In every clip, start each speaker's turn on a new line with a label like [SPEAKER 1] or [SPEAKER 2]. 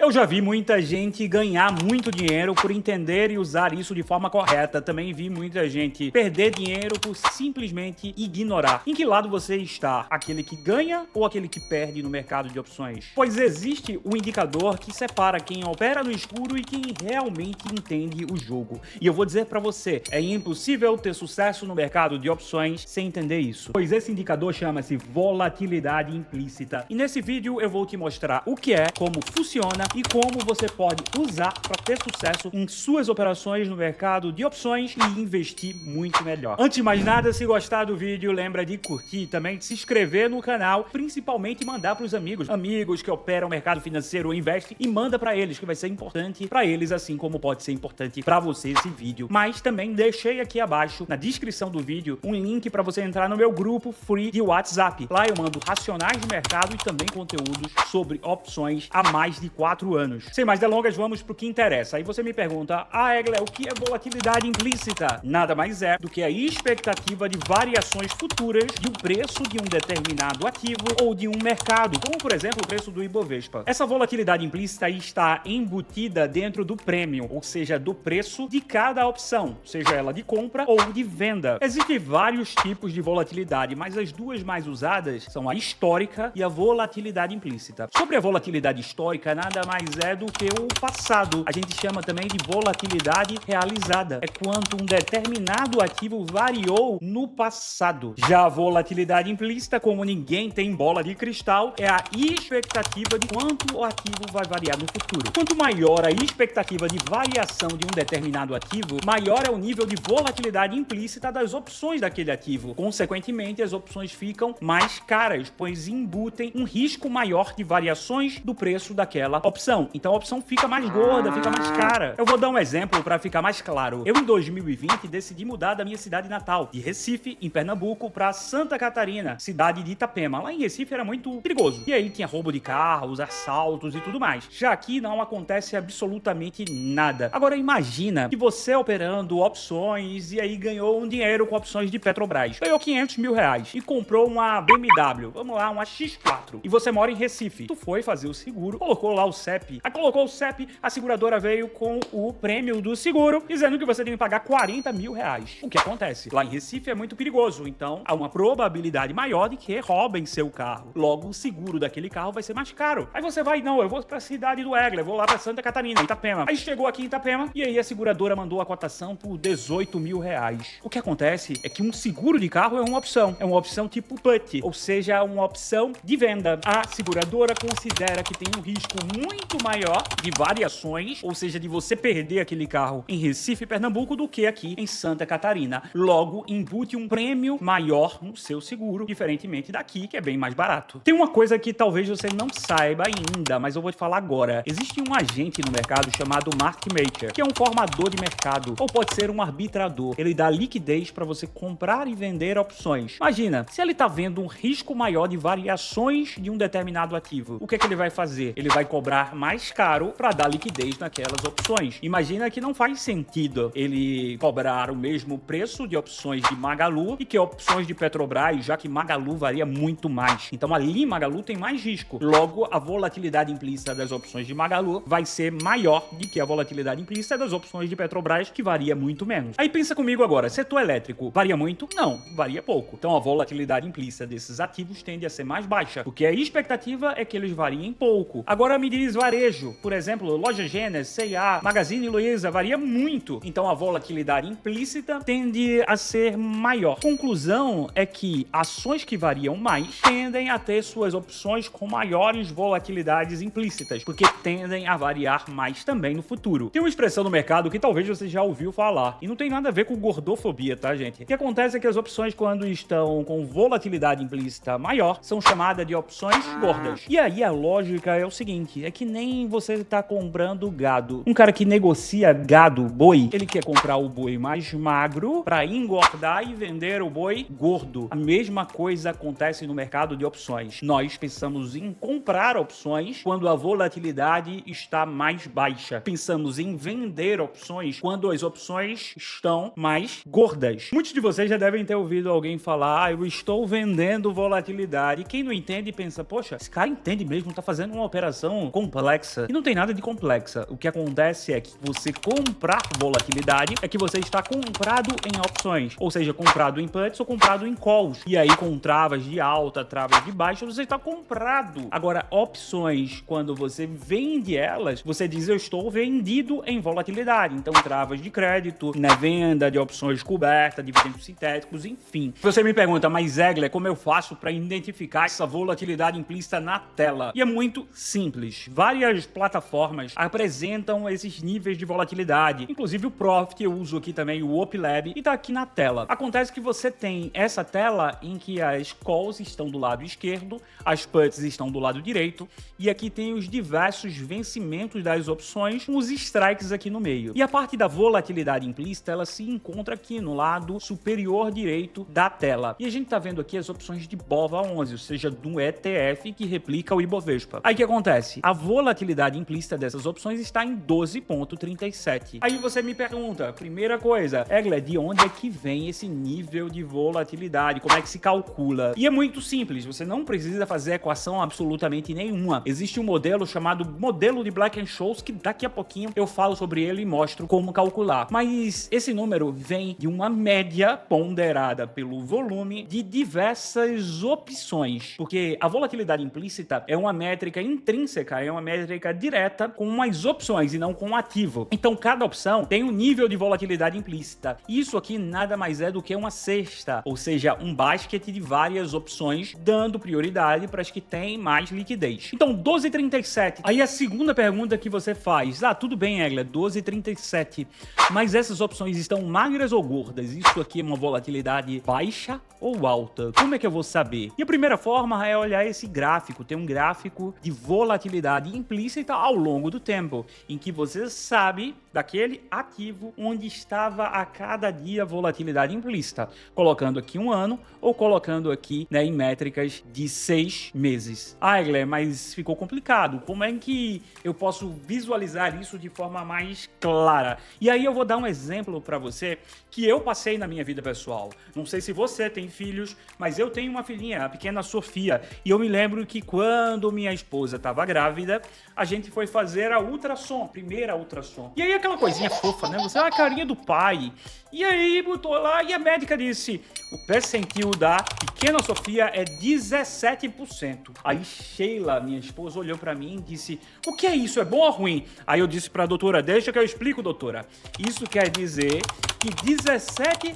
[SPEAKER 1] Eu já vi muita gente ganhar muito dinheiro por entender e usar isso de forma correta. Também vi muita gente perder dinheiro por simplesmente ignorar. Em que lado você está? Aquele que ganha ou aquele que perde no mercado de opções? Pois existe um indicador que separa quem opera no escuro e quem realmente entende o jogo. E eu vou dizer pra você, é impossível ter sucesso no mercado de opções sem entender isso. Pois esse indicador chama-se volatilidade implícita. E nesse vídeo eu vou te mostrar o que é, como funciona e como você pode usar para ter sucesso em suas operações no mercado de opções e investir muito melhor. Antes de mais nada, se gostar do vídeo, lembra de curtir e também de se inscrever no canal, principalmente mandar para os amigos que operam o mercado financeiro ou investem, e manda para eles, que vai ser importante para eles, assim como pode ser importante para você esse vídeo. Mas também deixei aqui abaixo, na descrição do vídeo, um link para você entrar no meu grupo free de WhatsApp. Lá eu mando racionais de mercado e também conteúdos sobre opções há mais de 4 anos. Sem mais delongas, vamos pro que interessa. Aí você me pergunta, Egler, o que é volatilidade implícita? Nada mais é do que a expectativa de variações futuras de um preço de um determinado ativo ou de um mercado, como por exemplo o preço do Ibovespa. Essa volatilidade implícita está embutida dentro do prêmio, ou seja, do preço de cada opção, seja ela de compra ou de venda. Existem vários tipos de volatilidade, mas as duas mais usadas são a histórica e a volatilidade implícita. Sobre a volatilidade histórica, nada mais é do que o passado. A gente chama também de volatilidade realizada. É quanto um determinado ativo variou no passado. Já a volatilidade implícita, como ninguém tem bola de cristal, é a expectativa de quanto o ativo vai variar no futuro. Quanto maior a expectativa de variação de um determinado ativo, maior é o nível de volatilidade implícita das opções daquele ativo. Consequentemente, as opções ficam mais caras, pois embutem um risco maior de variações do preço daquela opção. Então a opção fica mais gorda, fica mais cara. Eu vou dar um exemplo para ficar mais claro. Eu, em 2020, decidi mudar da minha cidade natal, de Recife, em Pernambuco, para Santa Catarina, cidade de Itapema. Lá em Recife era muito perigoso. E aí tinha roubo de carros, assaltos e tudo mais. Já aqui não acontece absolutamente nada. Agora imagina que você operando opções e aí ganhou um dinheiro com opções de Petrobras. Ganhou 500 mil reais e comprou uma BMW, vamos lá, uma X4. E você mora em Recife. Tu foi fazer o seguro, colocou lá o CEP. Aí colocou o CEP, a seguradora veio com o prêmio do seguro, dizendo que você tem que pagar 40 mil reais. O que acontece? Lá em Recife é muito perigoso, então há uma probabilidade maior de que roubem seu carro. Logo, o seguro daquele carro vai ser mais caro. Aí você vai, não, eu vou pra cidade do Egler, vou lá pra Santa Catarina, Itapema. Aí chegou aqui em Itapema e aí a seguradora mandou a cotação por 18 mil reais. O que acontece é que um seguro de carro é uma opção tipo put, ou seja, uma opção de venda. A seguradora considera que tem um risco muito maior de variações, ou seja, de você perder aquele carro em Recife, Pernambuco, do que aqui em Santa Catarina. Logo, embute um prêmio maior no seu seguro, diferentemente daqui, que é bem mais barato. Tem uma coisa que talvez você não saiba ainda, mas eu vou te falar agora. Existe um agente no mercado chamado market maker, que é um formador de mercado, ou pode ser um arbitrador. Ele dá liquidez para você comprar e vender opções. Imagina, se ele está vendo um risco maior de variações de um determinado ativo, o que é que ele vai fazer? Ele vai cobrar mais caro para dar liquidez naquelas opções. Imagina que não faz sentido ele cobrar o mesmo preço de opções de Magalu e que opções de Petrobras, já que Magalu varia muito mais. Então ali Magalu tem mais risco. Logo, a volatilidade implícita das opções de Magalu vai ser maior do que a volatilidade implícita das opções de Petrobras, que varia muito menos. Aí pensa comigo agora, setor elétrico varia muito? Não, varia pouco. Então a volatilidade implícita desses ativos tende a ser mais baixa, porque a expectativa é que eles variem pouco. Agora me diz varejo, por exemplo, Loja Gênesis, C&A, Magazine Luiza, varia muito. Então a volatilidade implícita tende a ser maior. Conclusão é que ações que variam mais tendem a ter suas opções com maiores volatilidades implícitas, porque tendem a variar mais também no futuro. Tem uma expressão no mercado que talvez você já ouviu falar, e não tem nada a ver com gordofobia, tá, gente? O que acontece é que as opções, quando estão com volatilidade implícita maior, são chamadas de opções gordas. E aí a lógica é o seguinte, é que nem você tá comprando gado. Um cara que negocia gado, boi, ele quer comprar o boi mais magro para engordar e vender o boi gordo. A mesma coisa acontece no mercado de opções. Nós pensamos em comprar opções quando a volatilidade está mais baixa. Pensamos em vender opções quando as opções estão mais gordas. Muitos de vocês já devem ter ouvido alguém falar, eu estou vendendo volatilidade. E quem não entende pensa, poxa, esse cara entende mesmo, tá fazendo uma operação completa complexa. E não tem nada de complexa. O que acontece é que você comprar volatilidade é que você está comprado em opções, ou seja, comprado em puts ou comprado em calls. E aí com travas de alta, travas de baixa, você está comprado. Agora, opções, quando você vende elas, você diz eu estou vendido em volatilidade. Então, travas de crédito, né, venda de opções cobertas, dividendos sintéticos, enfim. Você me pergunta, mas Egler, como eu faço para identificar essa volatilidade implícita na tela? E é muito simples. Várias plataformas apresentam esses níveis de volatilidade. Inclusive o Profit, eu uso aqui também o OpLab e tá aqui na tela. Acontece que você tem essa tela em que as calls estão do lado esquerdo, as puts estão do lado direito e aqui tem os diversos vencimentos das opções com os strikes aqui no meio. E a parte da volatilidade implícita, ela se encontra aqui no lado superior direito da tela. E a gente tá vendo aqui as opções de BOVA11, ou seja, do ETF que replica o Ibovespa. Aí o que acontece? A volatilidade implícita dessas opções está em 12,37. Aí você me pergunta, primeira coisa, Egler, de onde é que vem esse nível de volatilidade? Como é que se calcula? E é muito simples, você não precisa fazer equação absolutamente nenhuma. Existe um modelo chamado modelo de Black-Scholes que daqui a pouquinho eu falo sobre ele e mostro como calcular. Mas esse número vem de uma média ponderada pelo volume de diversas opções, porque a volatilidade implícita é uma métrica intrínseca, é uma métrica direta com as opções e não com o ativo. Então cada opção tem um nível de volatilidade implícita. Isso aqui nada mais é do que uma cesta, ou seja, um basket de várias opções, dando prioridade para as que têm mais liquidez. Então 12,37. Aí a segunda pergunta que você faz, tudo bem, Egler, 12,37, mas essas opções estão magras ou gordas? Isso aqui é uma volatilidade baixa ou alta? Como é que eu vou saber? E a primeira forma é olhar esse gráfico. Tem um gráfico de volatilidade implícita ao longo do tempo, em que você sabe daquele ativo onde estava a cada dia a volatilidade implícita, colocando aqui um ano ou colocando aqui, né, em métricas de 6 meses. Egler, mas ficou complicado. Como é que eu posso visualizar isso de forma mais clara? E aí eu vou dar um exemplo para você que eu passei na minha vida pessoal. Não sei se você tem filhos, mas eu tenho uma filhinha, a pequena Sofia, e eu me lembro que quando minha esposa estava grávida, a gente foi fazer a ultrassom, primeira ultrassom. E aí aquela coisinha fofa, né? Você é a carinha do pai. E aí botou lá e a médica disse, o percentil da pequena Sofia é 17%. Aí Sheila, minha esposa, olhou pra mim e disse, o que é isso? É bom ou ruim? Aí eu disse pra doutora, deixa que eu explico, doutora. Isso quer dizer que 17%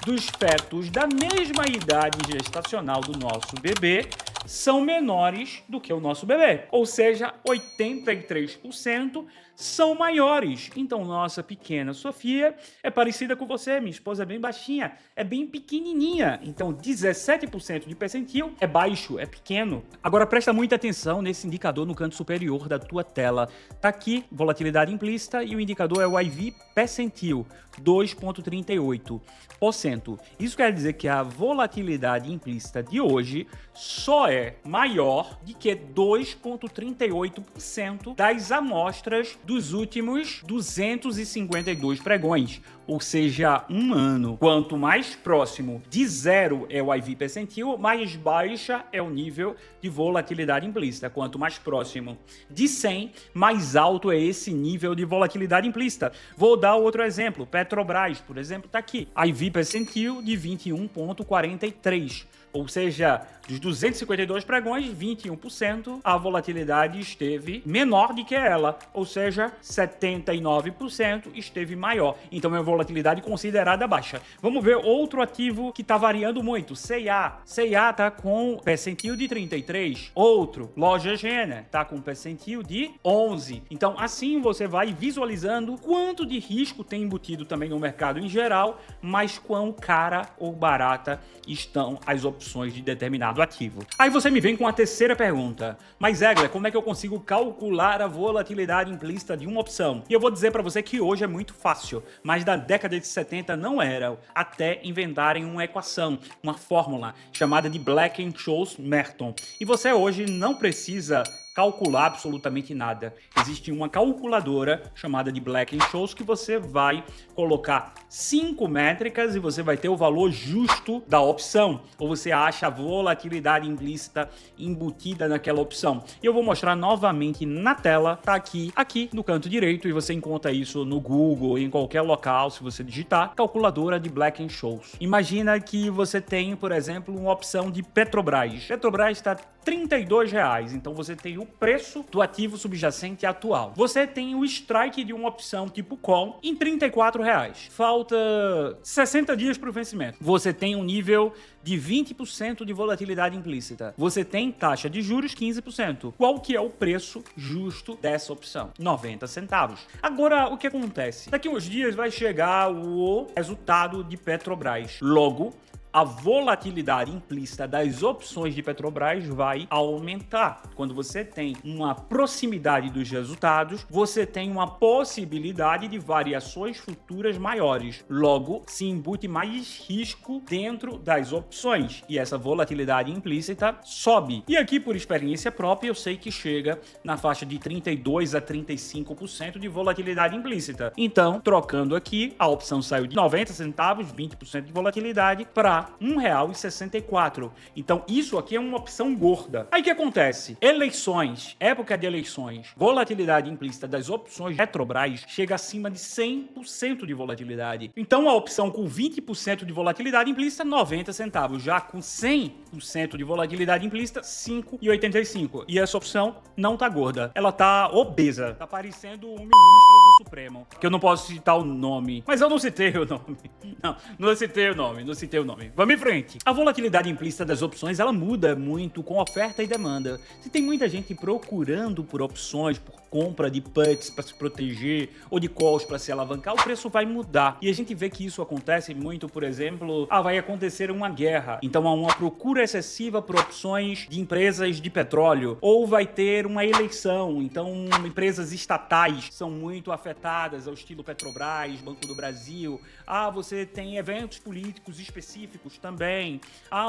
[SPEAKER 1] dos fetos da mesma idade gestacional do nosso bebê são menores do que o nosso bebê. Ou seja, 83% são maiores. Então, nossa pequena Sofia é parecida com você. Minha esposa é bem baixinha, é bem pequenininha. Então, 17% de percentil é baixo, é pequeno. Agora, presta muita atenção nesse indicador no canto superior da tua tela. Tá aqui, volatilidade implícita, e o indicador é o IV percentil, 2,38%. Isso quer dizer que a volatilidade implícita de hoje só é maior do que 2,38% das amostras dos últimos 252 pregões, ou seja, um ano. Quanto mais próximo de zero é o IV percentil, mais baixa é o nível de volatilidade implícita. Quanto mais próximo de 100, mais alto é esse nível de volatilidade implícita. Vou dar outro exemplo. Petrobras, por exemplo, está aqui. IV percentil de 21,43%. Ou seja, dos 252 pregões, 21% a volatilidade esteve menor do que ela, ou seja, 79% esteve maior. Então é uma volatilidade considerada baixa. Vamos ver outro ativo que está variando muito, C&A. C&A está com percentil de 33. Outro, Lojas Renner, está com percentil de 11. Então assim você vai visualizando quanto de risco tem embutido também no mercado em geral, mas quão cara ou barata estão as opções de determinado ativo. Aí você me vem com a terceira pergunta. Mas Egler, como é que eu consigo calcular a volatilidade implícita de uma opção? E eu vou dizer para você que hoje é muito fácil, mas na década de 70 não era, até inventarem uma equação, uma fórmula chamada de Black-Scholes-Merton. E você hoje não precisa calcular absolutamente nada. Existe uma calculadora chamada de Black-Scholes que você vai colocar 5 métricas e você vai ter o valor justo da opção, ou você acha a volatilidade implícita embutida naquela opção. E eu vou mostrar novamente na tela, tá aqui no canto direito, e você encontra isso no Google, em qualquer local, se você digitar, calculadora de Black-Scholes. Imagina que você tem, por exemplo, uma opção de Petrobras. Petrobras está R$32, então você tem o preço do ativo subjacente atual. Você tem o strike de uma opção tipo call em R$34. Falta 60 dias para o vencimento. Você tem um nível de 20% de volatilidade implícita. Você tem taxa de juros 15%. Qual que é o preço justo dessa opção? 90 centavos. Agora, o que acontece? Daqui uns dias vai chegar o resultado de Petrobras. Logo, a volatilidade implícita das opções de Petrobras vai aumentar. Quando você tem uma proximidade dos resultados, você tem uma possibilidade de variações futuras maiores. Logo, se embute mais risco dentro das opções e essa volatilidade implícita sobe. E aqui, por experiência própria, eu sei que chega na faixa de 32% a 35% de volatilidade implícita. Então, trocando aqui, a opção saiu de 90 centavos, 20% de volatilidade, para R$1,64. Então isso aqui é uma opção gorda. Aí o que acontece? Eleições, época de eleições, volatilidade implícita das opções Petrobras chega acima de 100% de volatilidade. Então a opção com 20% de volatilidade implícita, 90 centavos. Já com 100% de volatilidade implícita, 5,85. E essa opção não tá gorda. Ela tá obesa. Tá parecendo um ministro do Supremo. Que eu não posso citar o nome. Mas eu não citei o nome. Não citei o nome. Vamos em frente. A volatilidade implícita das opções, ela muda muito com oferta e demanda. Se tem muita gente procurando por opções, por compra de puts para se proteger ou de calls para se alavancar, o preço vai mudar. E a gente vê que isso acontece muito, por exemplo, vai acontecer uma guerra. Então há uma procura excessiva por opções de empresas de petróleo. Ou vai ter uma eleição. Então empresas estatais são muito afetadas, ao estilo Petrobras, Banco do Brasil. Você tem eventos políticos específicos também.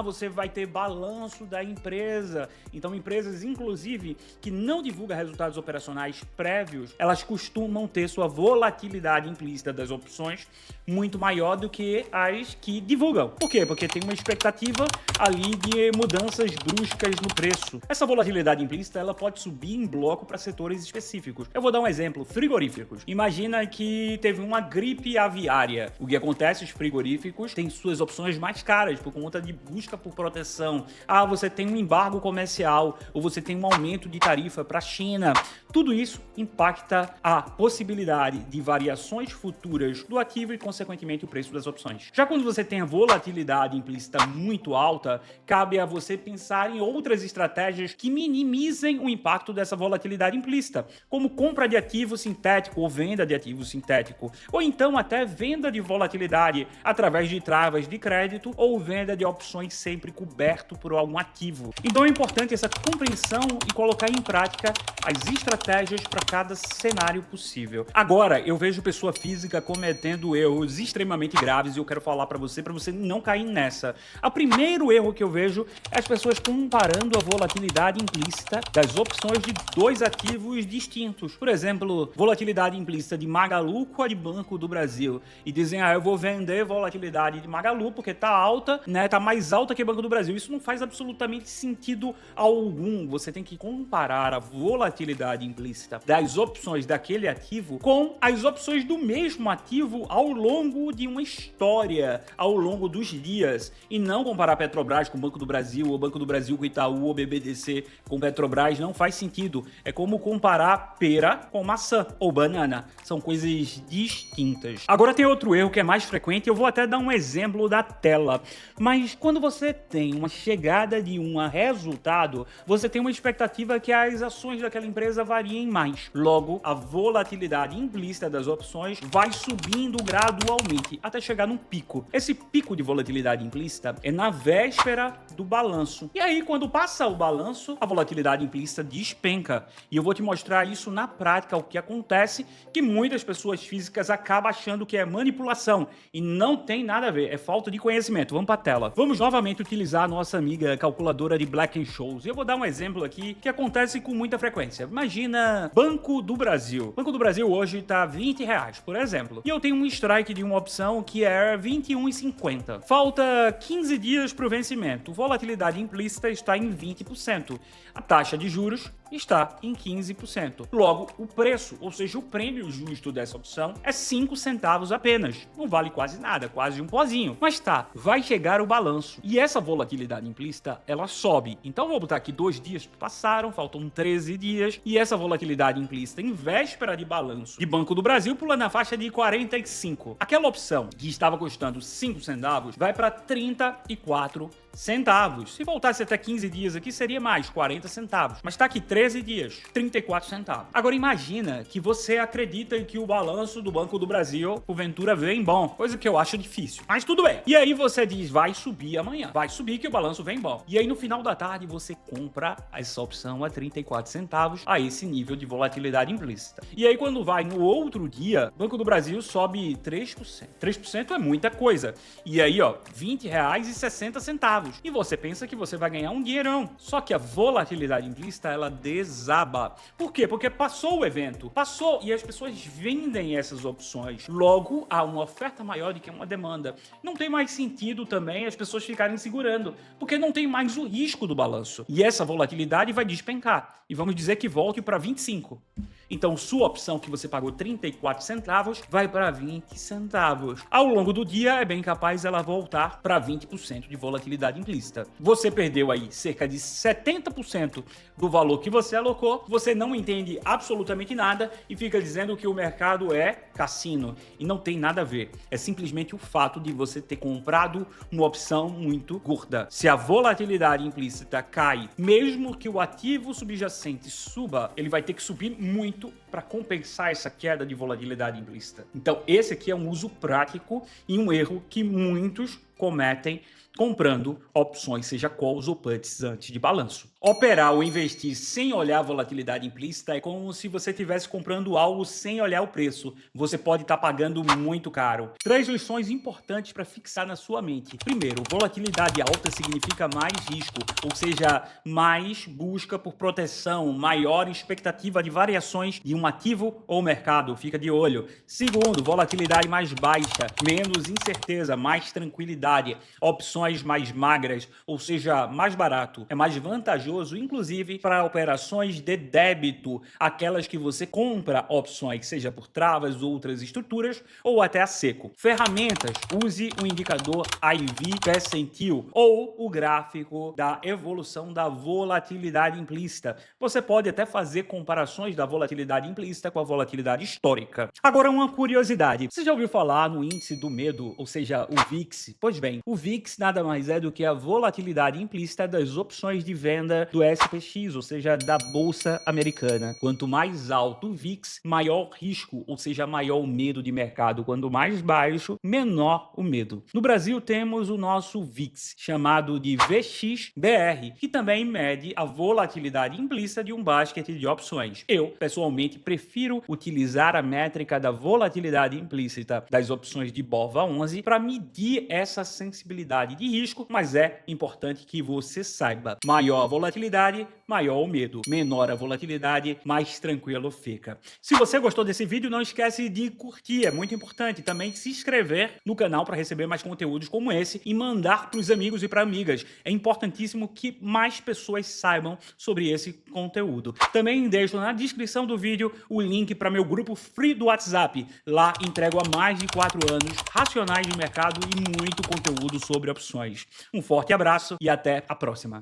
[SPEAKER 1] Você vai ter balanço da empresa. Então empresas, inclusive, que não divulgam resultados operacionais prévios, elas costumam ter sua volatilidade implícita das opções muito maior do que as que divulgam. Por quê? Porque tem uma expectativa ali de mudanças bruscas no preço. Essa volatilidade implícita, ela pode subir em bloco para setores específicos. Eu vou dar um exemplo, frigoríficos. Imagina que teve uma gripe aviária. O que acontece? Os frigoríficos têm suas opções mais caras por conta de busca por proteção. Você tem um embargo comercial ou você tem um aumento de tarifa para a China. Tudo isso impacta a possibilidade de variações futuras do ativo e, consequentemente, o preço das opções. Já quando você tem a volatilidade implícita muito alta, cabe a você pensar em outras estratégias que minimizem o impacto dessa volatilidade implícita, como compra de ativo sintético ou venda de ativo sintético, ou então até venda de volatilidade através de travas de crédito ou venda de opções sempre coberto por algum ativo. Então é importante essa compreensão e colocar em prática as estratégias para cada cenário possível. Agora, eu vejo pessoa física cometendo erros extremamente graves e eu quero falar para você não cair nessa. O primeiro erro que eu vejo é as pessoas comparando a volatilidade implícita das opções de dois ativos distintos. Por exemplo, volatilidade implícita de Magalu com a de Banco do Brasil. E dizem, eu vou vender volatilidade de Magalu porque tá alta, né? Tá mais alta que Banco do Brasil. Isso não faz absolutamente sentido algum. Você tem que comparar a volatilidade implícita das opções daquele ativo com as opções do mesmo ativo ao longo de uma história, ao longo dos dias, e não comparar Petrobras com Banco do Brasil, ou Banco do Brasil com Itaú, ou BBDC com Petrobras. Não faz sentido. É como comparar pera com maçã ou banana. São coisas distintas. Agora tem outro erro que é mais frequente, eu vou até dar um exemplo da tela. Mas quando você tem uma chegada de um resultado, você tem uma expectativa que as ações daquela empresa variem mais. Logo, a volatilidade implícita das opções vai subindo gradualmente até chegar num pico. Esse pico de volatilidade implícita é na véspera do balanço. E aí, quando passa o balanço, a volatilidade implícita despenca. E eu vou te mostrar isso na prática, o que acontece, que muitas pessoas físicas acabam achando que é manipulação e não tem nada a ver, é falta de conhecimento. Vamos para a tela. Vamos novamente utilizar a nossa amiga calculadora de Black-Scholes. Eu vou dar um exemplo aqui que acontece com muita frequência. Imagina Banco do Brasil. Banco do Brasil hoje está R$20, por exemplo. E eu tenho um strike de uma opção que é R$21,50. Falta 15 dias para o vencimento. Volatilidade implícita está em 20%. A taxa de juros está em 15%. Logo, o preço, ou seja, o prêmio justo dessa opção é 5 centavos apenas. Não vale quase nada, quase um pozinho. Mas tá, vai chegar o balanço. E essa volatilidade implícita, ela sobe. Então vou botar aqui 2 dias passaram, faltam 13 dias. E essa volatilidade implícita em véspera de balanço de Banco do Brasil pula na faixa de 45. Aquela opção que estava custando 5 centavos vai para 34 centavos. Se voltasse até 15 dias aqui, seria mais, 40 centavos. Mas tá aqui 13 dias, 34 centavos. Agora imagina que você acredita em que o balanço do Banco do Brasil, porventura, vem bom. Coisa que eu acho difícil. Mas tudo bem. E aí você diz, vai subir amanhã. Vai subir que o balanço vem bom. E aí no final da tarde você compra essa opção a 34 centavos a esse nível de volatilidade implícita. E aí quando vai no outro dia, o Banco do Brasil sobe 3%. 3% é muita coisa. E aí, ó, R$20,60. E você pensa que você vai ganhar um dinheirão. Só que a volatilidade implícita, ela desaba. Por quê? Porque passou o evento. Passou e as pessoas vendem essas opções. Logo, há uma oferta maior do que uma demanda. Não tem mais sentido também as pessoas ficarem segurando, porque não tem mais o risco do balanço. E essa volatilidade vai despencar. E vamos dizer que volte para 25. Então, sua opção que você pagou 34 centavos vai para 20 centavos. Ao longo do dia, é bem capaz ela voltar para 20% de volatilidade implícita. Você perdeu aí cerca de 70% do valor que você alocou, você não entende absolutamente nada e fica dizendo que o mercado é cassino. E não tem nada a ver. É simplesmente o fato de você ter comprado uma opção muito gorda. Se a volatilidade implícita cai, mesmo que o ativo subjacente suba, ele vai ter que subir muito para compensar essa queda de volatilidade implícita. Então, esse aqui é um uso prático e um erro que muitos cometem comprando opções, seja calls ou puts, antes de balanço. Operar ou investir sem olhar a volatilidade implícita é como se você estivesse comprando algo sem olhar o preço. Você pode estar pagando muito caro. 3 lições importantes para fixar na sua mente. Primeiro, volatilidade alta significa mais risco, ou seja, mais busca por proteção, maior expectativa de variações de um ativo ou mercado. Fica de olho. Segundo, volatilidade mais baixa, menos incerteza, mais tranquilidade. Opções mais magras, ou seja, mais barato. É mais vantajoso, inclusive, para operações de débito, aquelas que você compra opções, seja por travas, outras estruturas, ou até a seco. Ferramentas, use o indicador IV percentil ou o gráfico da evolução da volatilidade implícita. Você pode até fazer comparações da volatilidade implícita com a volatilidade histórica. Agora, uma curiosidade. Você já ouviu falar no índice do medo, ou seja, o VIX? Pois bem, o VIX nada mais é do que a volatilidade implícita das opções de venda do SPX, ou seja, da Bolsa Americana. Quanto mais alto o VIX, maior risco, ou seja, maior o medo de mercado. Quanto mais baixo, menor o medo. No Brasil temos o nosso VIX, chamado de VXBR, que também mede a volatilidade implícita de um basquete de opções. Eu, pessoalmente, prefiro utilizar a métrica da volatilidade implícita das opções de BOVA11 para medir essa sensibilidade de risco, mas é importante que você saiba. Maior a volatilidade, maior o medo. Menor a volatilidade, mais tranquilo fica. Se você gostou desse vídeo, não esquece de curtir, é muito importante. Também se inscrever no canal para receber mais conteúdos como esse e mandar para os amigos e para amigas. É importantíssimo que mais pessoas saibam sobre esse conteúdo. Também deixo na descrição do vídeo o link para meu grupo free do WhatsApp. Lá entrego há mais de 4 anos racionais de mercado e muito conteúdo sobre opções. Um forte abraço e até a próxima.